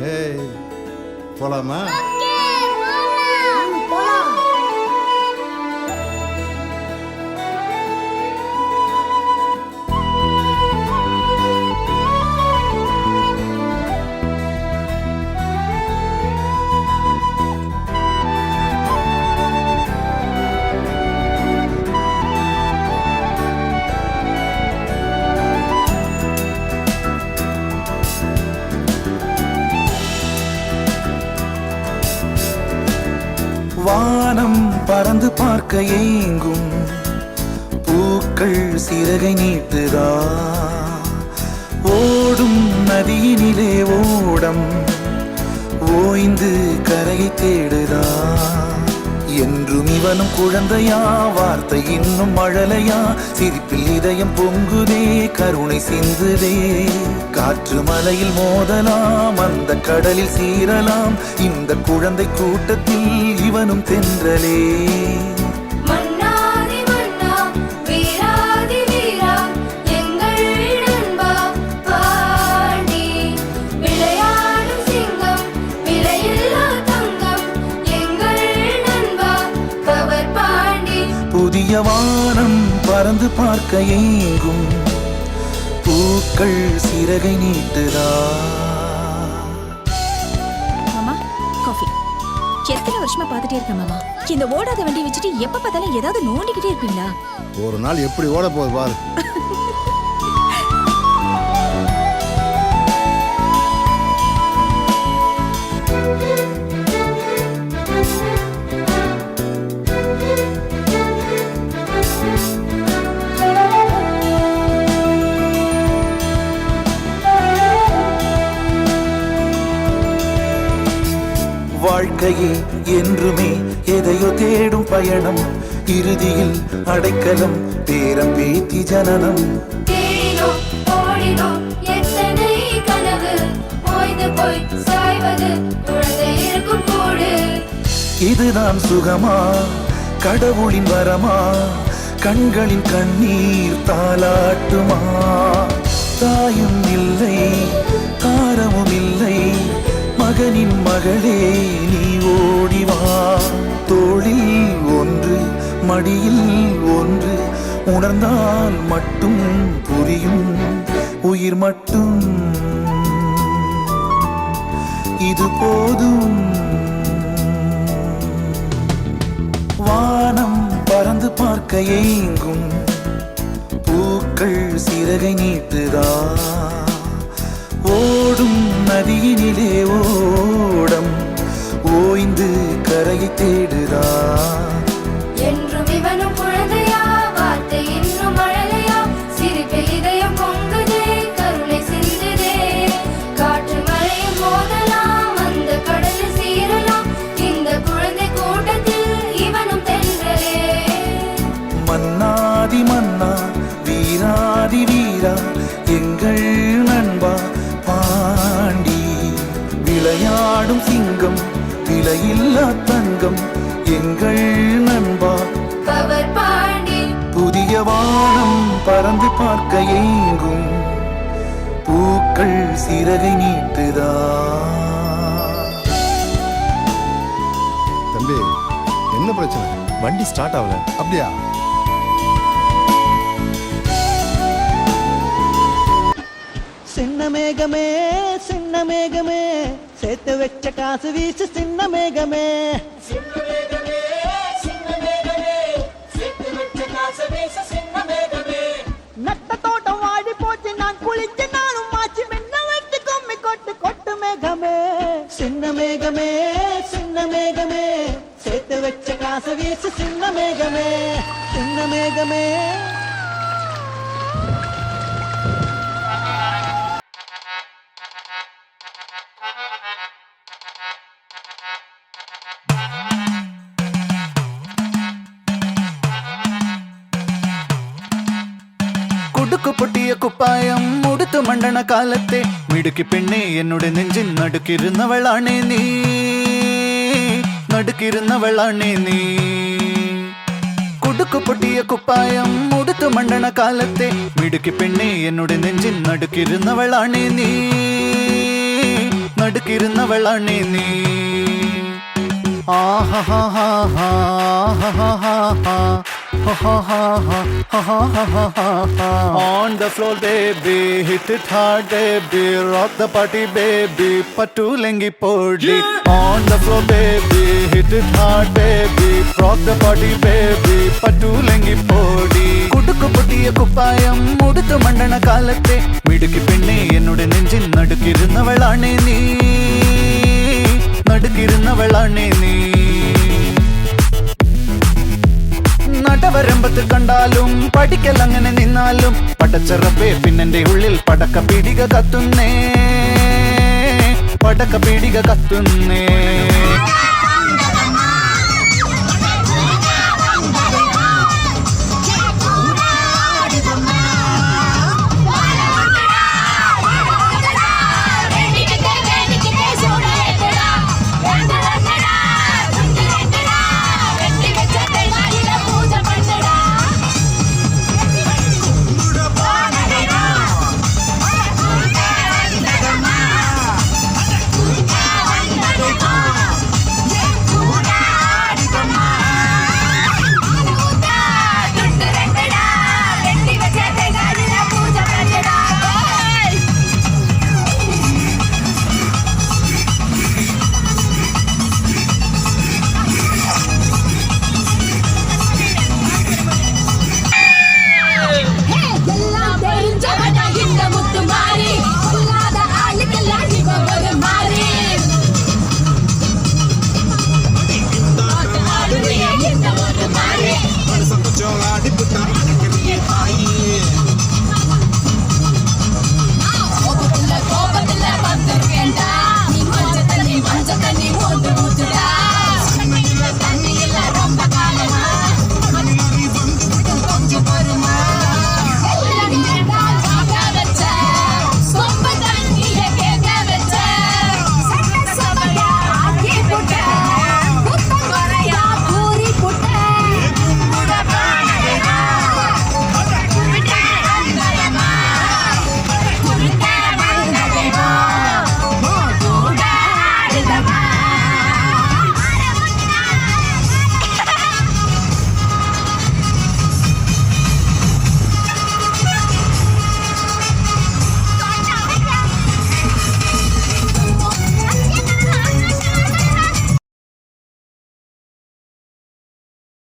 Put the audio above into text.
ஏய் போலாமா? வானம் பறந்து பார்க்க ஏங்கும் பூக்கள் சிறகை நீட்டுதா, ஓடும் நதியினிலே ஓடம் ஓய்ந்து கரையை தேடுதா. என்றும் இவனும் குழந்தையா, வார்த்தை இன்னும் மழலையா, சிரிப்பில் இதயம் பொங்குதே, கருணை சிந்துதே. காற்று மலையில் மோதலாம், அந்த கடலில் சீரலாம், இந்த குழந்தை கூட்டத்தில் இவனும் தென்றலே. புதிய வானம் பறந்து பார்க்க ஏங்கும் பூக்கள் சிறகை நீட்டுதா. மாமா காஃபி. எத்தனை வருஷமா பார்த்துட்டே இருக்கேன் மாமா, இந்த ஓடாத வண்டி வச்சுட்டு எப்ப பார்த்தாலும் ஏதாவது நோண்டிக்கிட்டே இருப்பீங்களா? ஒரு நாள் எப்படி ஓட போகுது பாரு. வாழ்க்கையே என்றுமே எதையோ தேடும் பயணம், இறுதியில் அடைக்கலம் பேரம் பேத்தி ஜனனம். இதுதான் சுகமா, கடவுளின் வரமா, கண்களின் கண்ணீர் தாலாட்டுமா. தாயும் இல்லை தாரமும் இல்லை, மகனின் மகளே நீ ஓடிவா. தோளில் ஒன்று மடியில் ஒன்று, உணர்ந்தால் மட்டும் புரியும் உயிர் மட்டும் இது போதும். வானம் பறந்து பார்க்க ஏங்கும் பூக்கள் சிறகை நீட்டுதா, ஓடும் நதியினிலே ஓடம் ஓய்ந்து கரையை தேடுதா. என்றும் இவனும் குழந்தையா, வார்த்தை இன்னும் மழலையா, சிரிப்பில் இதயம் பொங்குதே, கருணை சிந்துதே. காற்று மழையில் மோதலாம், அந்த கடலில் சீரலாம், இந்த குழந்தை கூட்டத்தில் இவனும் தென்றலே. மன்னாதி மன்னா வீராதி வீரா, எங்கள் நண்பா பாண்டி. விளையாடும் சிங்கம் விலையில்லா தங்கம், எங்கள் நண்பா பவர் பாண்டி. புதிய வானம் பறந்து பார்க்க ஏங்கும் பூக்கள் சிறகை நீட்டுதா. தம்பி என்ன பிரச்சனை? வண்டி ஸ்டார்ட் ஆகல. அப்படியா? சின்ன மேகமே சின்ன மேகமே, சேர்த்து வச்ச காசு வீசு சின்ன மேகமே. நட்ட தோட்டம் வாடி போச்சு, நான் குளிச்சு நானும் மாச்சு, மென்ன வைத்து கும்மி கொட்டு கொட்டு மேகமே. சின்ன மேகமே சின்ன மேகமே, சேர்த்து வச்ச காசு வீசு சின்ன மேகமே. சின்ன மேகமே. കുടുക്കു പൊട്ടിയ കുപ്പായം മുടുത്തു മണ്ടണ കാലത്തെ മിടുക്കി പെണ്ണെ എന്നോട് നെഞ്ചിൽ നടുക്കിരുന്നവളാണേ നീ, നടുക്കിരുന്നവളാണേ നീ. കുടുക്കു പൊട്ടിയ കുപ്പായം മുടുത്തു മണ്ടണ കാലത്തെ മിടുക്കി പെണ്ണെ എന്നോട് നെഞ്ചിൽ നടുക്കിരുന്നവളാണേ നീ, നടുക്കിരുന്നവളാണേ നീ On the floor baby, hit it hard baby, rock the party baby, patulengi podi. On the floor baby, hit it hard baby, rock the party baby, patulengi podi. കുടുക്കു പൊട്ടിയ കുപ്പായം ഉടുത്തു മണ്ടണ കാലത്തെ മിടുക്കി പെണ്ണെ എന്നുടെ നെഞ്ചിൻ നടുക്കിരുന്നവളാണേ നീ നടുക്കിരുന്നവളാണേ നീ നടവരമ്പത്ത് കണ്ടാലും പഠിക്കൽ അങ്ങനെ നിന്നാലും പടച്ചറപ്പേ പിന്നെന്റെ ഉള്ളിൽ പടക്ക പീടിക കത്തുന്നേ